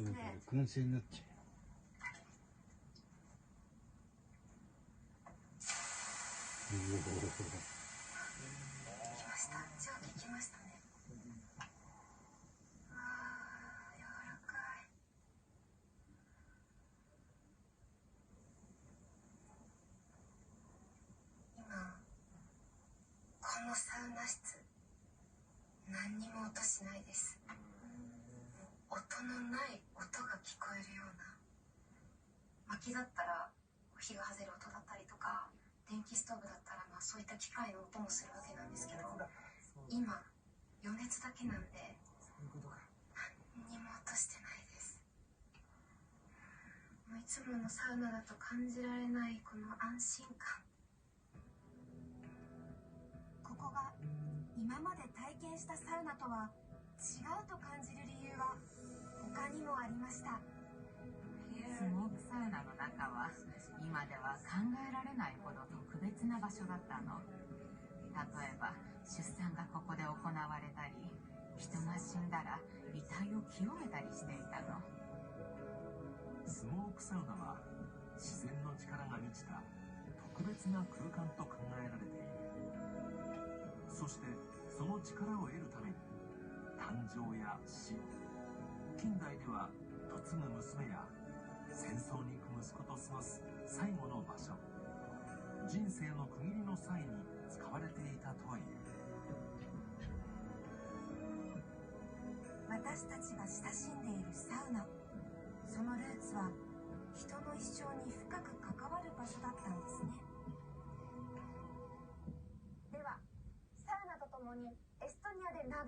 ますね。燻製になっちゃう。きました。蒸気きましたね。ああ、柔らかい。今このサウナ室何にも音しないです。音のない音が聞こえるような。薪だったら火が外れる音だったりとか、電気ストーブだったらそういった機械の音もするわけなんですけど、今余熱だけなんで何にも音してないです。もういつものサウナだと感じられないこの安心感。ここが今まで体験したサウナとは違うと感じる理由は他にもありました。スモークサウナの中は今では考えられないほど特別な場所だったの。例えば出産がここで行われたり、人が死んだら遺体を清めたりしていたの。スモークサウナは自然の力が満ちた特別な空間と考えられている。そしてその力を得るために誕生や死、近代では嫁ぐ娘や戦争に行く息子と過ごす最後の場所、人生の区切りの際に使われていたという。私たちが親しんでいるサウナ、そのルーツは人の一生に深く関わる場所だったんですね。ではサウナとともにエストニアで長い